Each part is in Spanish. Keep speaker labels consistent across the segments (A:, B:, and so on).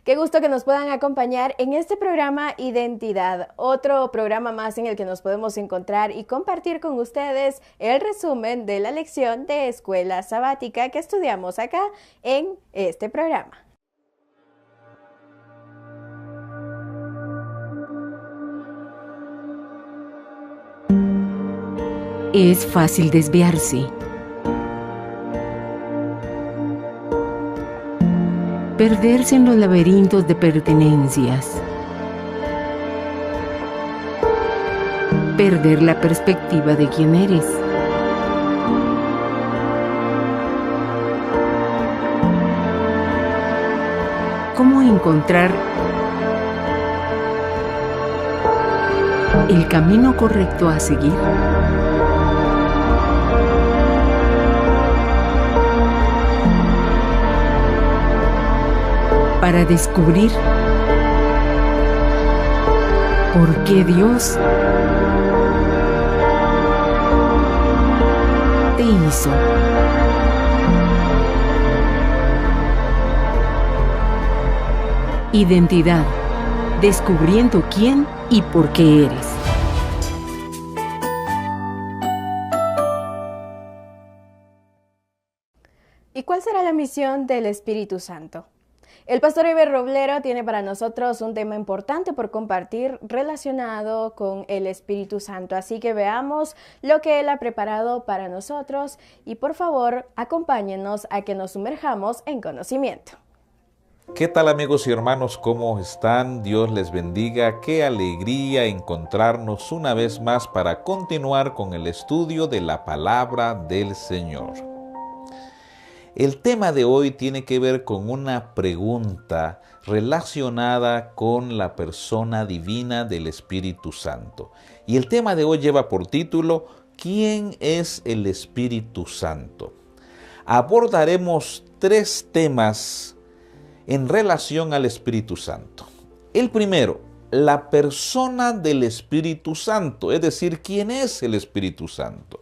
A: Qué gusto que nos puedan acompañar en este programa Identidad, otro programa más en el que nos podemos encontrar y compartir con ustedes el resumen de la lección de escuela sabática que estudiamos acá en este programa.
B: Es fácil desviarse, perderse en los laberintos de pertenencias, perder la perspectiva de quién eres. ¿Cómo encontrar el camino correcto a seguir? Para descubrir por qué Dios te hizo. Identidad, descubriendo quién y por qué eres.
A: ¿Y cuál será la misión del Espíritu Santo? El pastor Eber Roblero tiene para nosotros un tema importante por compartir relacionado con el Espíritu Santo. Así que veamos lo que él ha preparado para nosotros y por favor acompáñenos a que nos sumerjamos en conocimiento.
C: ¿Qué tal amigos y hermanos? ¿Cómo están? Dios les bendiga. Qué alegría encontrarnos una vez más para continuar con el estudio de la palabra del Señor. El tema de hoy tiene que ver con una pregunta relacionada con la persona divina del Espíritu Santo. Y el tema de hoy lleva por título, ¿quién es el Espíritu Santo? Abordaremos 3 temas en relación al Espíritu Santo. El primero, la persona del Espíritu Santo, es decir, ¿quién es el Espíritu Santo?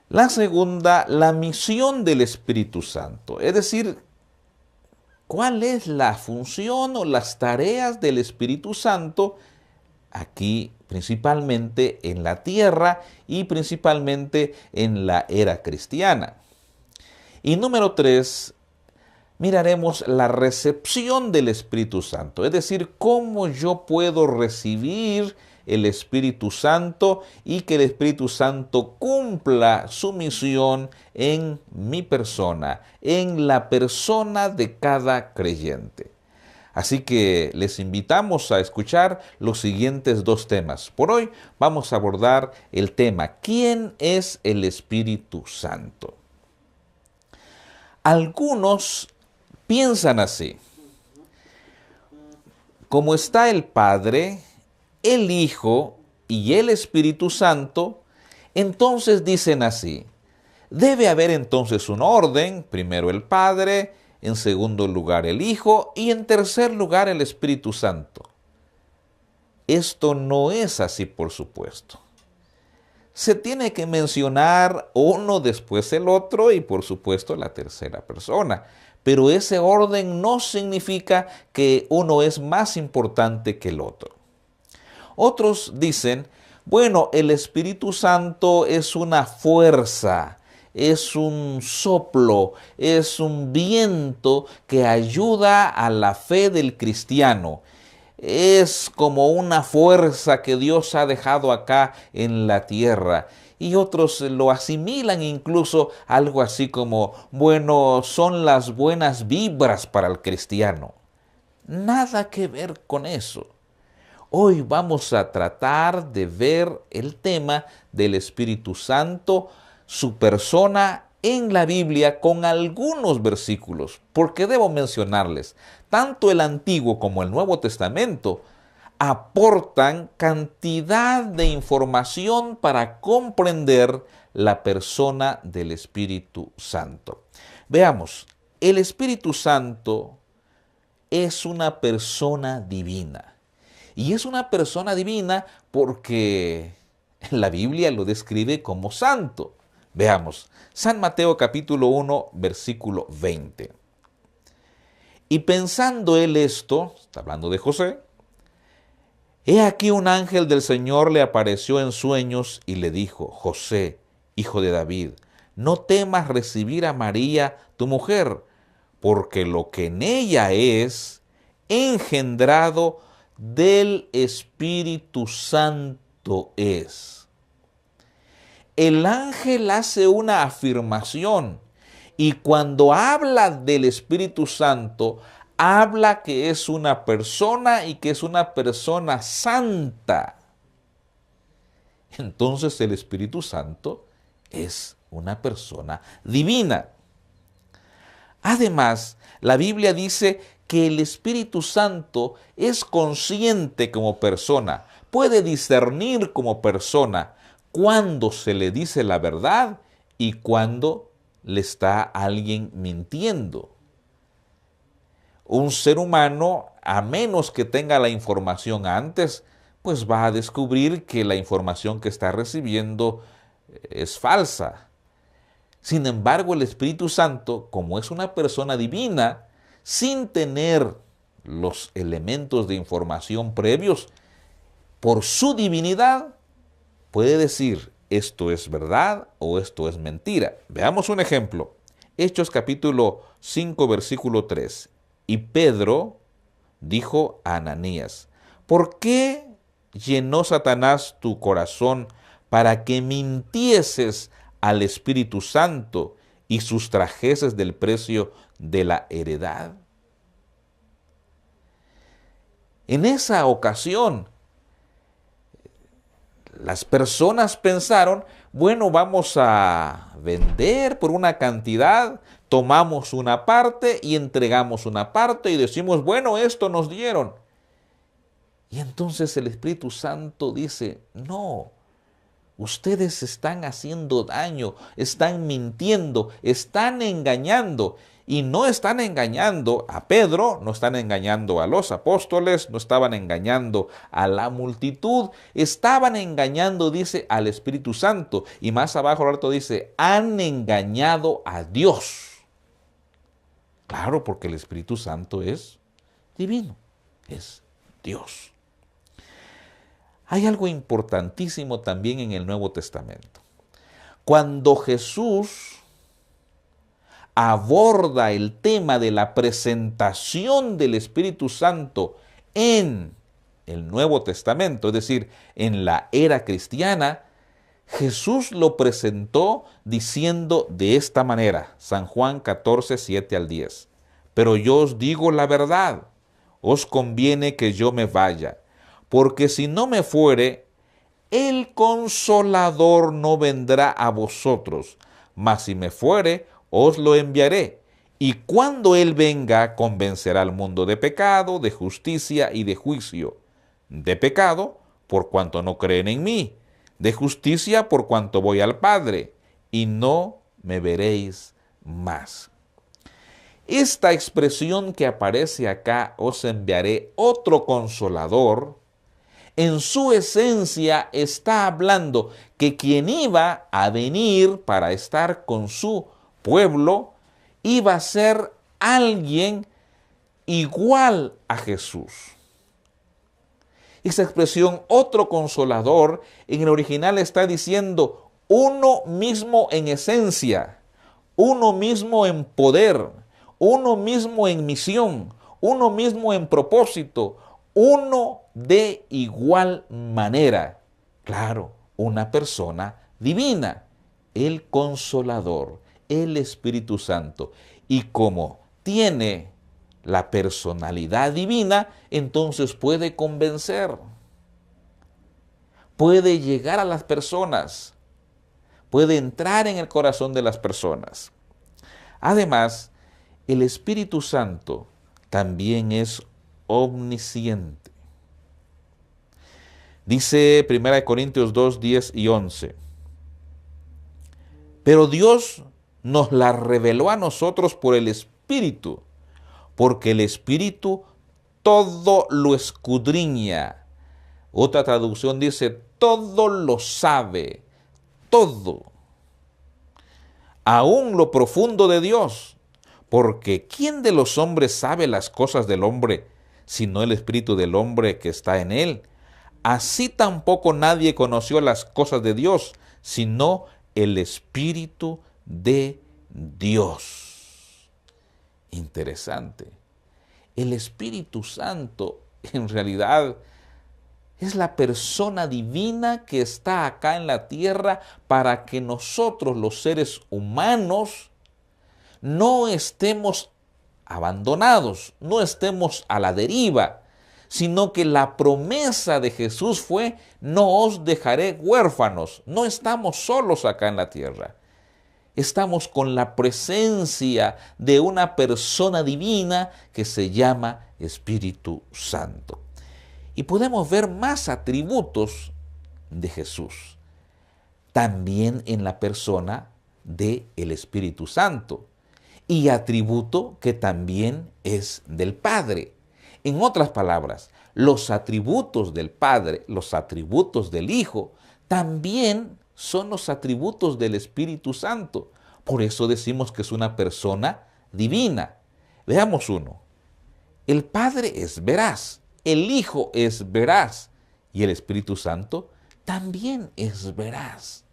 C: La segunda, la misión del Espíritu Santo, es decir, ¿cuál es la función o las tareas del Espíritu Santo aquí principalmente en la tierra y principalmente en la era cristiana? Y número 3, miraremos la recepción del Espíritu Santo, es decir, cómo yo puedo recibir el Espíritu Santo y que el Espíritu Santo cumpla su misión en mi persona, en la persona de cada creyente. Así que les invitamos a escuchar los siguientes 2 temas. Por hoy vamos a abordar el tema, ¿quién es el Espíritu Santo? Algunos piensan así: como está el Padre, el Hijo y el Espíritu Santo, entonces dicen así: debe haber entonces un orden, primero el Padre, en segundo lugar el Hijo y en tercer lugar el Espíritu Santo. Esto no es así, por supuesto. Se tiene que mencionar uno, después el otro y por supuesto la tercera persona. Pero ese orden no significa que uno es más importante que el otro. Otros dicen, bueno, el Espíritu Santo es una fuerza, es un soplo, es un viento que ayuda a la fe del cristiano. Es como una fuerza que Dios ha dejado acá en la tierra. Y otros lo asimilan incluso algo así como, bueno, son las buenas vibras para el cristiano. Nada que ver con eso. Hoy vamos a tratar de ver el tema del Espíritu Santo, su persona en la Biblia con algunos versículos, porque debo mencionarles, tanto el Antiguo como el Nuevo Testamento aportan cantidad de información para comprender la persona del Espíritu Santo. Veamos, el Espíritu Santo es una persona divina. Y es una persona divina porque la Biblia lo describe como santo. Veamos, San Mateo capítulo 1, versículo 20. Y pensando él esto, está hablando de José, he aquí un ángel del Señor le apareció en sueños y le dijo: José, hijo de David, no temas recibir a María, tu mujer, porque lo que en ella es engendrado del Espíritu Santo es. El ángel hace una afirmación y cuando habla del Espíritu Santo, habla que es una persona y que es una persona santa. Entonces el Espíritu Santo es una persona divina. Además, la Biblia dice que el Espíritu Santo es consciente como persona, puede discernir como persona cuando se le dice la verdad y cuando le está alguien mintiendo. Un ser humano, a menos que tenga la información antes, pues va a descubrir que la información que está recibiendo es falsa. Sin embargo, el Espíritu Santo, como es una persona divina, sin tener los elementos de información previos, por su divinidad, puede decir esto es verdad o esto es mentira. Veamos un ejemplo. Hechos capítulo 5, versículo 3. Y Pedro dijo a Ananías: ¿por qué llenó Satanás tu corazón para que mintieses al Espíritu Santo y sustrajeses del precio de la heredad? En esa ocasión, las personas pensaron, bueno, vamos a vender por una cantidad, tomamos una parte y entregamos una parte y decimos, bueno, esto nos dieron. Y entonces el Espíritu Santo dice, no, ustedes están haciendo daño, están mintiendo, están engañando. Y no están engañando a Pedro, no están engañando a los apóstoles, no estaban engañando a la multitud, estaban engañando, dice, al Espíritu Santo. Y más abajo el otro dice, han engañado a Dios. Claro, porque el Espíritu Santo es divino, es Dios. Hay algo importantísimo también en el Nuevo Testamento. Cuando Jesús aborda el tema de la presentación del Espíritu Santo en el Nuevo Testamento, es decir, en la era cristiana, Jesús lo presentó diciendo de esta manera, San Juan 14, 7 al 10. Pero yo os digo la verdad, os conviene que yo me vaya, porque si no me fuere, el Consolador no vendrá a vosotros, mas si me fuere, os lo enviaré. Y cuando Él venga, convencerá al mundo de pecado, de justicia y de juicio. De pecado, por cuanto no creen en mí. De justicia, por cuanto voy al Padre, y no me veréis más. Esta expresión que aparece acá, os enviaré otro Consolador, en su esencia está hablando que quien iba a venir para estar con su pueblo iba a ser alguien igual a Jesús. Esa expresión, otro Consolador, en el original está diciendo uno mismo en esencia, uno mismo en poder, uno mismo en misión, uno mismo en propósito, uno de igual manera. Claro, una persona divina, el Consolador, el Espíritu Santo. Y como tiene la personalidad divina, entonces puede convencer, puede llegar a las personas, puede entrar en el corazón de las personas. Además, el Espíritu Santo también es omnisciente. Dice 1 Corintios 2, 10 y 11. Pero Dios nos la reveló a nosotros por el Espíritu, porque el Espíritu todo lo escudriña. Otra traducción dice, todo lo sabe, todo. Aún lo profundo de Dios, Porque ¿quién de los hombres sabe las cosas del hombre, sino el espíritu del hombre que está en él? Así tampoco nadie conoció las cosas de Dios, sino el Espíritu de Dios. Interesante. El Espíritu Santo en realidad es la persona divina que está acá en la tierra para que nosotros, los seres humanos, no estemos abandonados, no estemos a la deriva, sino que la promesa de Jesús fue: no os dejaré huérfanos. No estamos solos acá en la tierra. Estamos con la presencia de una persona divina que se llama Espíritu Santo. Y podemos ver más atributos de Jesús, también en la persona del Espíritu Santo, y atributo que también es del Padre. En otras palabras, los atributos del Padre, los atributos del Hijo, también son los atributos del Espíritu Santo. Por eso decimos que es una persona divina. Veamos uno. El Padre es veraz, el Hijo es veraz y el Espíritu Santo también es veraz.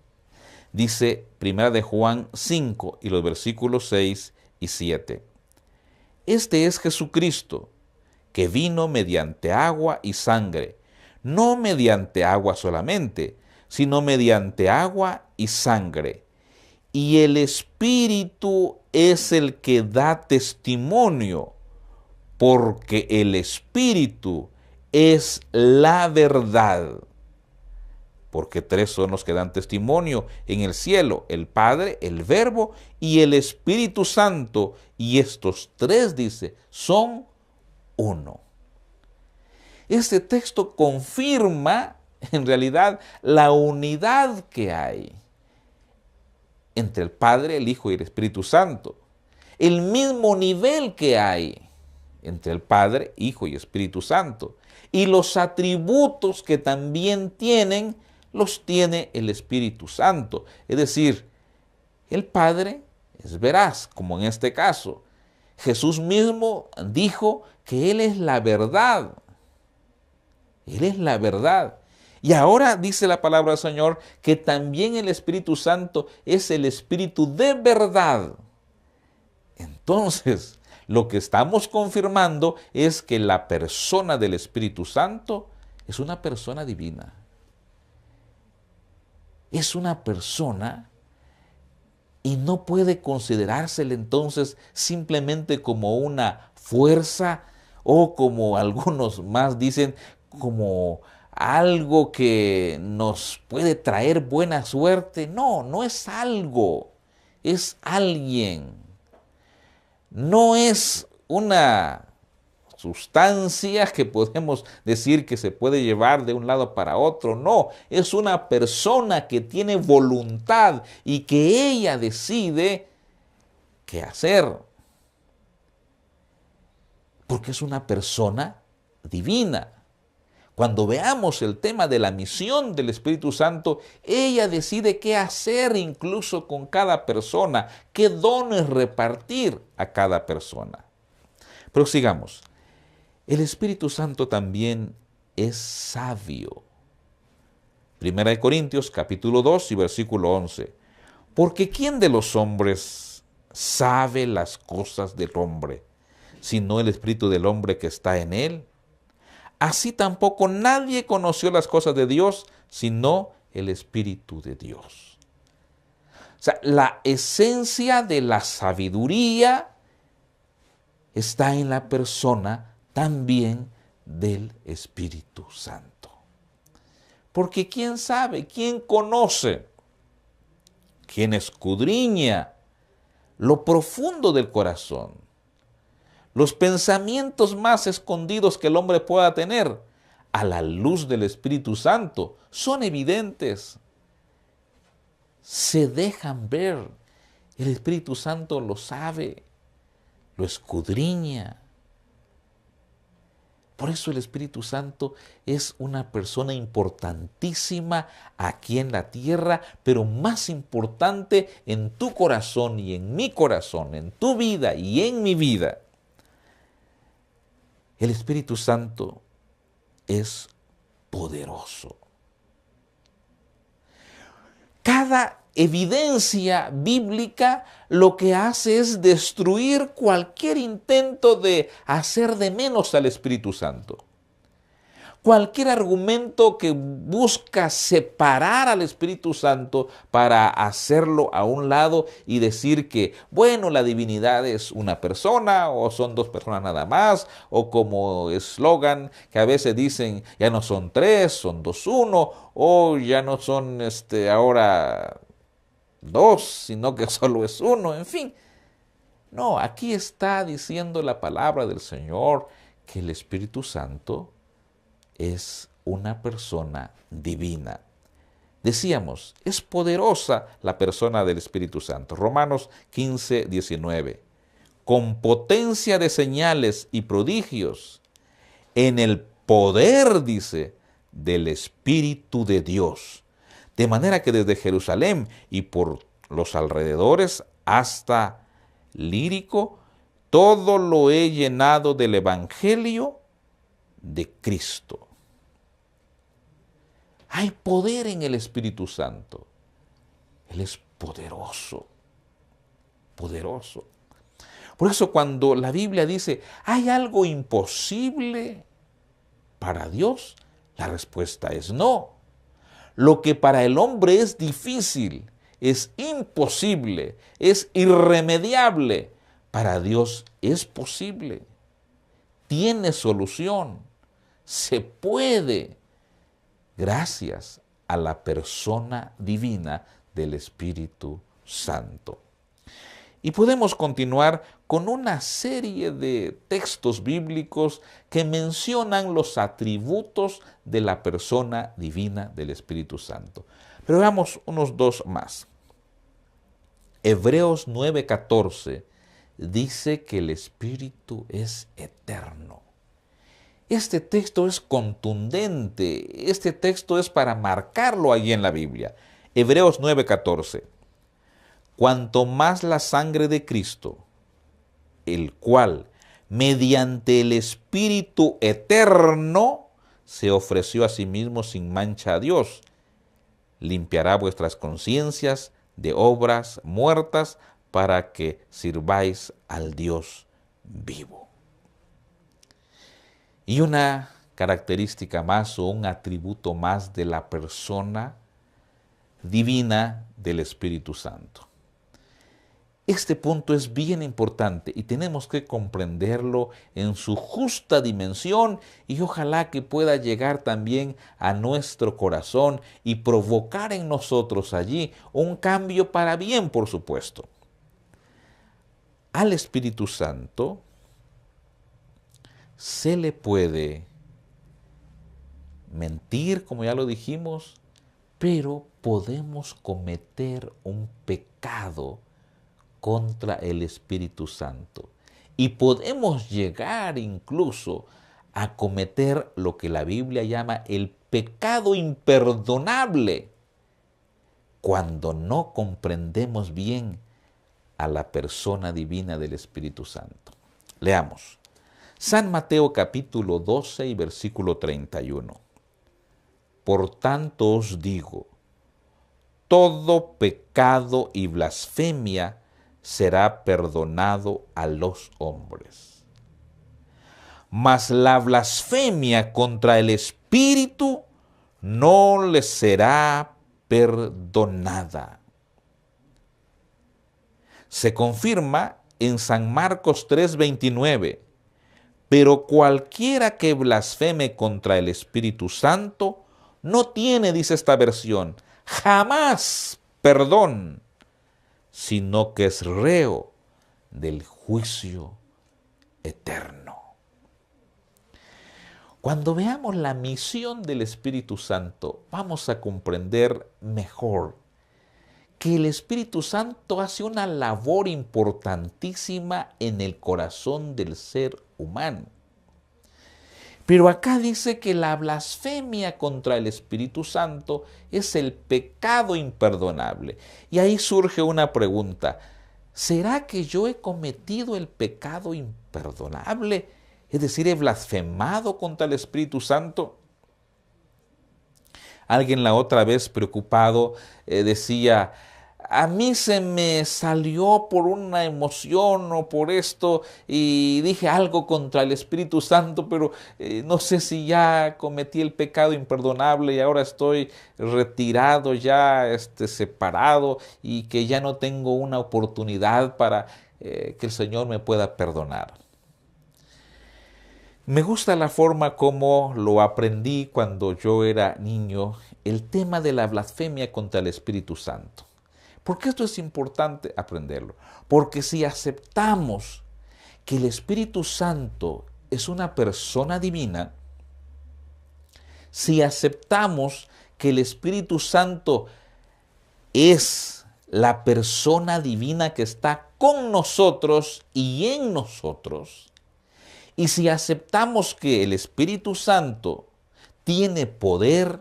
C: Dice 1 de Juan 5 y los versículos 6 y 7. Este es Jesucristo, que vino mediante agua y sangre, no mediante agua solamente, sino mediante agua y sangre. Y el Espíritu es el que da testimonio, porque el Espíritu es la verdad. Porque tres son los que dan testimonio en el cielo: el Padre, el Verbo y el Espíritu Santo. Y estos tres, dice, son uno. Este texto confirma en realidad la unidad que hay entre el Padre, el Hijo y el Espíritu Santo. El mismo nivel que hay entre el Padre, Hijo y Espíritu Santo. Y los atributos que también tienen, los tiene el Espíritu Santo. Es decir, el Padre es veraz, como en este caso. Jesús mismo dijo que Él es la verdad. Él es la verdad. Y ahora dice la palabra del Señor que también el Espíritu Santo es el Espíritu de verdad. Entonces, lo que estamos confirmando es que la persona del Espíritu Santo es una persona divina. Es una persona y no puede considerársele entonces simplemente como una fuerza o, como algunos más dicen, como algo que nos puede traer buena suerte. No, no es algo, es alguien. No es una sustancia que podemos decir que se puede llevar de un lado para otro. No, es una persona que tiene voluntad y que ella decide qué hacer. Porque es una persona divina. Cuando veamos el tema de la misión del Espíritu Santo, ella decide qué hacer incluso con cada persona, qué dones repartir a cada persona. Pero sigamos. El Espíritu Santo también es sabio. 1 Corintios capítulo 2 y versículo 11. Porque ¿quién de los hombres sabe las cosas del hombre, sino el Espíritu del hombre que está en él? Así tampoco nadie conoció las cosas de Dios, sino el Espíritu de Dios. O sea, la esencia de la sabiduría está en la persona también del Espíritu Santo. Porque ¿quién sabe? ¿Quién conoce? ¿Quién escudriña lo profundo del corazón? Los pensamientos más escondidos que el hombre pueda tener, a la luz del Espíritu Santo, son evidentes. Se dejan ver. El Espíritu Santo lo sabe, lo escudriña. Por eso el Espíritu Santo es una persona importantísima aquí en la tierra, pero más importante en tu corazón y en mi corazón, en tu vida y en mi vida. El Espíritu Santo es poderoso. Cada evidencia bíblica lo que hace es destruir cualquier intento de hacer de menos al Espíritu Santo. Cualquier argumento que busca separar al Espíritu Santo para hacerlo a un lado y decir que, bueno, la divinidad es una persona o son dos personas nada más, o como eslogan que a veces dicen, ya no son tres, son dos, uno, o ya no son ahora dos, sino que solo es uno, en fin. No, aquí está diciendo la palabra del Señor que el Espíritu Santo es una persona divina. Decíamos, es poderosa la persona del Espíritu Santo. Romanos 15, 19. Con potencia de señales y prodigios, en el poder, dice, del Espíritu de Dios. De manera que desde Jerusalén y por los alrededores hasta Lírico, todo lo he llenado del Evangelio de Cristo. Hay poder en el Espíritu Santo. Él es poderoso, poderoso. Por eso cuando la Biblia dice, ¿hay algo imposible para Dios? La respuesta es no. Lo que para el hombre es difícil, es imposible, es irremediable, para Dios es posible. Tiene solución. Se puede. Gracias a la persona divina del Espíritu Santo. Y podemos continuar con una serie de textos bíblicos que mencionan los atributos de la persona divina del Espíritu Santo. Pero veamos unos dos más. Hebreos 9:14 dice que el Espíritu es eterno. Este texto es contundente, este texto es para marcarlo allí en la Biblia. Hebreos 9:14. Cuanto más la sangre de Cristo, el cual, mediante el Espíritu eterno, se ofreció a sí mismo sin mancha a Dios, limpiará vuestras conciencias de obras muertas para que sirváis al Dios vivo. Y una característica más o un atributo más de la persona divina del Espíritu Santo. Este punto es bien importante y tenemos que comprenderlo en su justa dimensión y ojalá que pueda llegar también a nuestro corazón y provocar en nosotros allí un cambio para bien, por supuesto. Al Espíritu Santo se le puede mentir, como ya lo dijimos, pero podemos cometer un pecado contra el Espíritu Santo. Y podemos llegar incluso a cometer lo que la Biblia llama el pecado imperdonable, cuando no comprendemos bien a la persona divina del Espíritu Santo. Leamos. San Mateo capítulo 12 y versículo 31. Por tanto os digo, todo pecado y blasfemia será perdonado a los hombres. Mas la blasfemia contra el Espíritu no les será perdonada. Se confirma en San Marcos 3:29. Pero cualquiera que blasfeme contra el Espíritu Santo no tiene, dice esta versión, jamás perdón, sino que es reo del juicio eterno. Cuando veamos la misión del Espíritu Santo, vamos a comprender mejor que el Espíritu Santo hace una labor importantísima en el corazón del ser humano. Pero acá dice que la blasfemia contra el Espíritu Santo es el pecado imperdonable. Y ahí surge una pregunta. ¿Será que yo he cometido el pecado imperdonable? Es decir, he blasfemado contra el Espíritu Santo. Alguien la otra vez preocupado decía, a mí se me salió por una emoción o por esto y dije algo contra el Espíritu Santo, pero no sé si ya cometí el pecado imperdonable y ahora estoy retirado, ya separado y que ya no tengo una oportunidad para que el Señor me pueda perdonar. Me gusta la forma como lo aprendí cuando yo era niño, el tema de la blasfemia contra el Espíritu Santo. ¿Por qué esto es importante aprenderlo? Porque si aceptamos que el Espíritu Santo es una persona divina, si aceptamos que el Espíritu Santo es la persona divina que está con nosotros y en nosotros, y si aceptamos que el Espíritu Santo tiene poder,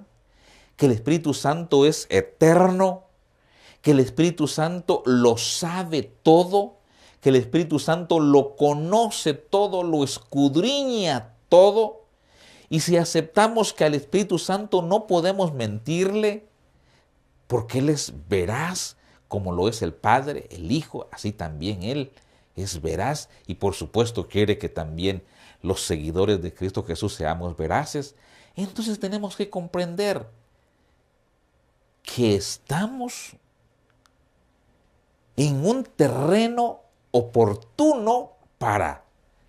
C: que el Espíritu Santo es eterno, que el Espíritu Santo lo sabe todo, que el Espíritu Santo lo conoce todo, lo escudriña todo, y si aceptamos que al Espíritu Santo no podemos mentirle, porque Él es veraz, como lo es el Padre, el Hijo, así también Él es veraz y por supuesto quiere que también los seguidores de Cristo Jesús seamos veraces. Entonces tenemos que comprender que estamos en un terreno oportuno para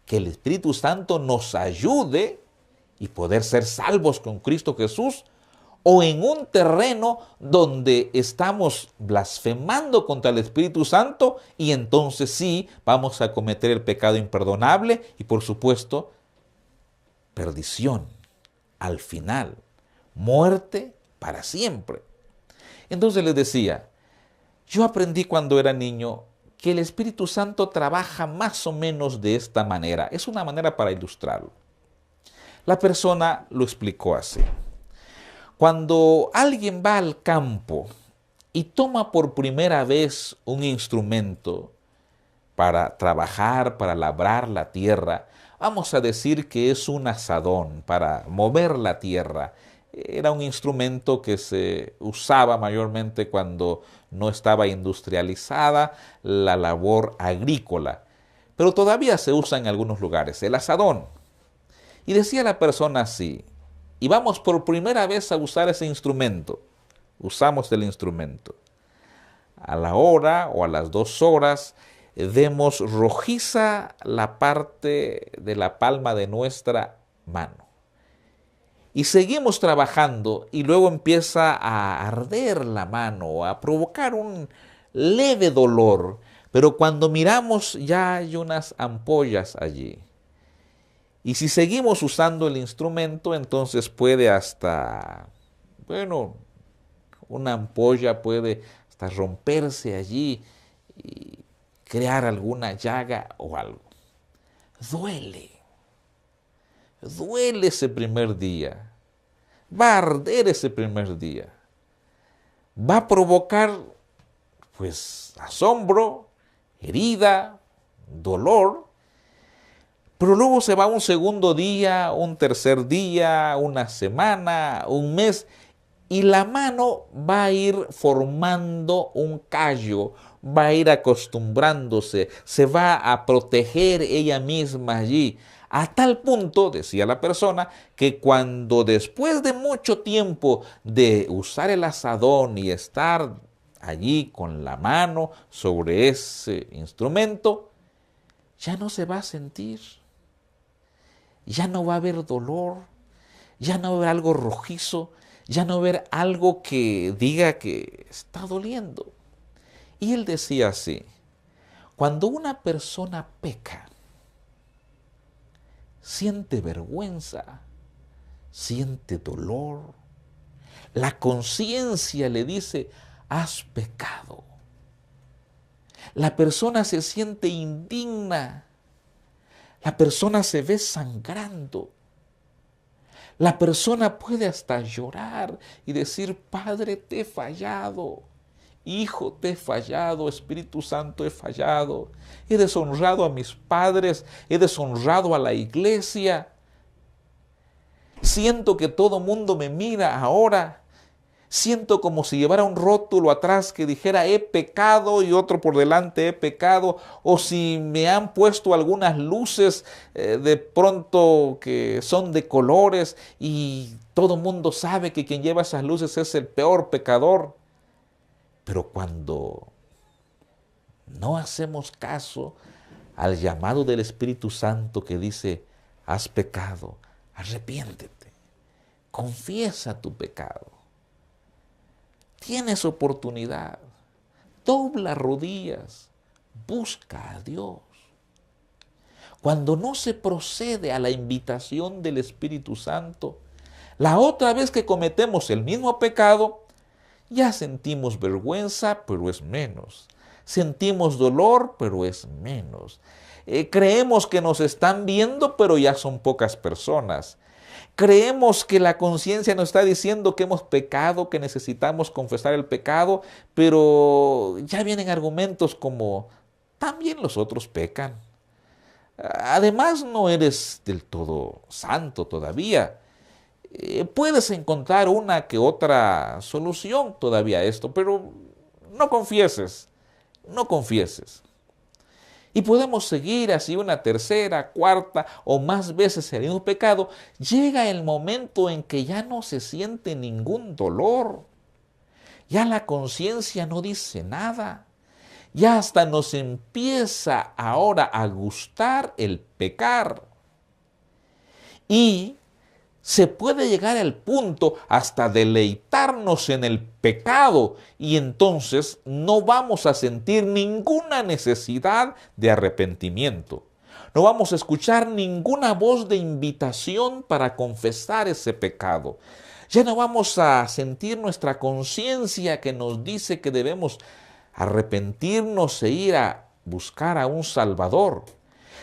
C: que el Espíritu Santo nos ayude y poder ser salvos con Cristo Jesús, o en un terreno donde estamos blasfemando contra el Espíritu Santo y entonces sí vamos a cometer el pecado imperdonable y por supuesto perdición al final, muerte para siempre. Entonces les decía, yo aprendí cuando era niño que el Espíritu Santo trabaja más o menos de esta manera. Es una manera para ilustrarlo. La persona lo explicó así. Cuando alguien va al campo y toma por primera vez un instrumento para trabajar, para labrar la tierra, vamos a decir que es un azadón para mover la tierra. Era un instrumento que se usaba mayormente cuando no estaba industrializada la labor agrícola, pero todavía se usa en algunos lugares, el azadón. Y decía la persona así, y vamos por primera vez a usar ese instrumento. Usamos el instrumento. A la hora o a las 2 horas vemos rojiza la parte de la palma de nuestra mano. Y seguimos trabajando y luego empieza a arder la mano, a provocar un leve dolor. Pero cuando miramos ya hay unas ampollas allí. Y si seguimos usando el instrumento, entonces puede hasta, una ampolla puede hasta romperse allí y crear alguna llaga o algo. Duele. Duele ese primer día. Va a arder ese primer día. Va a provocar, asombro, herida, dolor. Pero luego se va un segundo día, un tercer día, una semana, un mes, y la mano va a ir formando un callo, va a ir acostumbrándose, se va a proteger ella misma allí, a tal punto, decía la persona, que cuando después de mucho tiempo de usar el azadón y estar allí con la mano sobre ese instrumento, ya no se va a sentir. Ya no va a haber dolor, ya no va a haber algo rojizo, ya no va a haber algo que diga que está doliendo. Y él decía así, cuando una persona peca, siente vergüenza, siente dolor, la conciencia le dice, has pecado. La persona se siente indigna. La persona se ve sangrando. La persona puede hasta llorar y decir, Padre, te he fallado. Hijo, te he fallado. Espíritu Santo, he fallado. He deshonrado a mis padres. He deshonrado a la iglesia. Siento que todo mundo me mira ahora. Siento como si llevara un rótulo atrás que dijera he pecado y otro por delante he pecado. O si me han puesto algunas luces de pronto que son de colores y todo mundo sabe que quien lleva esas luces es el peor pecador. Pero cuando no hacemos caso al llamado del Espíritu Santo que dice, has pecado, arrepiéntete, confiesa tu pecado. Tienes oportunidad, dobla rodillas, busca a Dios. Cuando no se procede a la invitación del Espíritu Santo, la otra vez que cometemos el mismo pecado, ya sentimos vergüenza, pero es menos. Sentimos dolor, pero es menos. Creemos que nos están viendo, pero ya son pocas personas. Creemos que la conciencia nos está diciendo que hemos pecado, que necesitamos confesar el pecado, pero ya vienen argumentos como, también los otros pecan. Además, no eres del todo santo todavía. Puedes encontrar una que otra solución todavía a esto, pero no confieses, no confieses. Y podemos seguir así una tercera, cuarta o más veces el mismo pecado. Llega el momento en que ya no se siente ningún dolor. Ya la conciencia no dice nada. Ya hasta nos empieza ahora a gustar el pecar. Y se puede llegar al punto hasta deleitarnos en el pecado y entonces no vamos a sentir ninguna necesidad de arrepentimiento. No vamos a escuchar ninguna voz de invitación para confesar ese pecado. Ya no vamos a sentir nuestra conciencia que nos dice que debemos arrepentirnos e ir a buscar a un Salvador.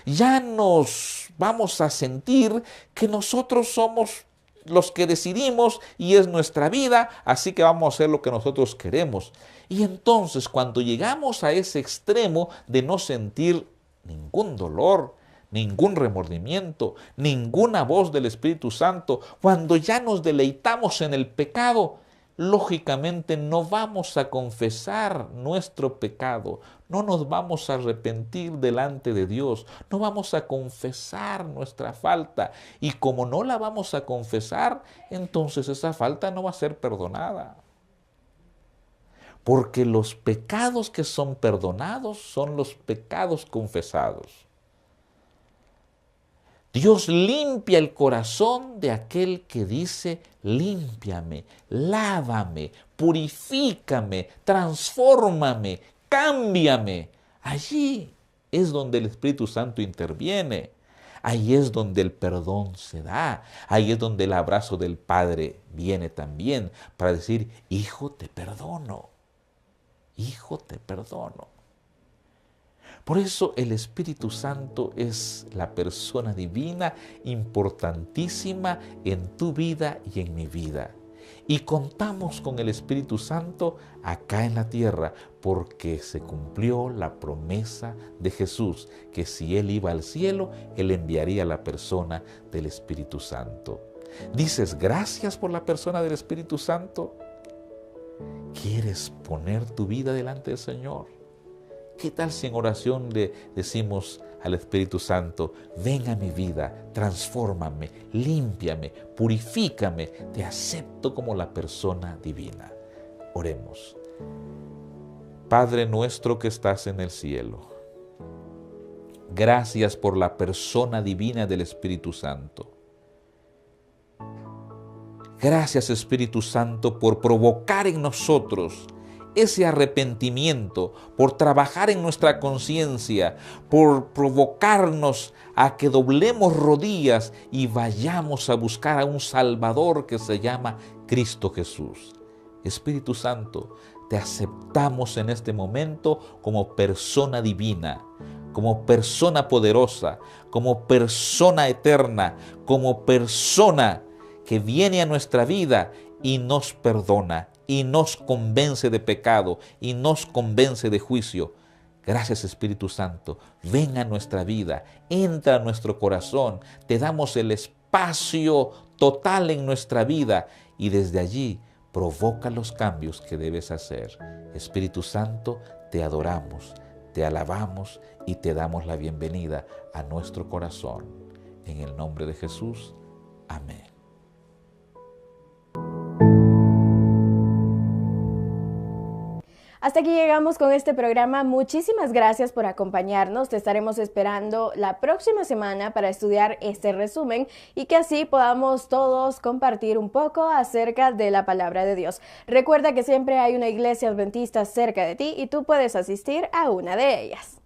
C: Ya nos vamos a sentir que nosotros somos los que decidimos y es nuestra vida, así que vamos a hacer lo que nosotros queremos. Y entonces cuando llegamos a ese extremo de no sentir ningún dolor, ningún remordimiento, ninguna voz del Espíritu Santo, cuando ya nos deleitamos en el pecado, lógicamente no vamos a confesar nuestro pecado, no nos vamos a arrepentir delante de Dios, no vamos a confesar nuestra falta y como no la vamos a confesar, entonces esa falta no va a ser perdonada. Porque los pecados que son perdonados son los pecados confesados. Dios limpia el corazón de aquel que dice, límpiame, lávame, purifícame, transfórmame, cámbiame. Allí es donde el Espíritu Santo interviene. Ahí es donde el perdón se da. Ahí es donde el abrazo del Padre viene también para decir, hijo, te perdono. Hijo, te perdono. Por eso el Espíritu Santo es la persona divina importantísima en tu vida y en mi vida. Y contamos con el Espíritu Santo acá en la tierra porque se cumplió la promesa de Jesús, que si Él iba al cielo, Él enviaría a la persona del Espíritu Santo. ¿Dices gracias por la persona del Espíritu Santo? ¿Quieres poner tu vida delante del Señor? ¿Qué tal si en oración le decimos al Espíritu Santo, ven a mi vida, transfórmame, límpiame, purifícame, te acepto como la persona divina? Oremos. Padre nuestro que estás en el cielo, gracias por la persona divina del Espíritu Santo. Gracias, Espíritu Santo, por provocar en nosotros ese arrepentimiento, por trabajar en nuestra conciencia, por provocarnos a que doblemos rodillas y vayamos a buscar a un Salvador que se llama Cristo Jesús. Espíritu Santo, te aceptamos en este momento como persona divina, como persona poderosa, como persona eterna, como persona que viene a nuestra vida y nos perdona, y nos convence de pecado, y nos convence de juicio. Gracias, Espíritu Santo, ven a nuestra vida, entra a nuestro corazón, te damos el espacio total en nuestra vida y desde allí provoca los cambios que debes hacer. Espíritu Santo, te adoramos, te alabamos y te damos la bienvenida a nuestro corazón. En el nombre de Jesús, amén.
A: Hasta aquí llegamos con este programa. Muchísimas gracias por acompañarnos. Te estaremos esperando la próxima semana para estudiar este resumen y que así podamos todos compartir un poco acerca de la palabra de Dios. Recuerda que siempre hay una iglesia adventista cerca de ti y tú puedes asistir a una de ellas.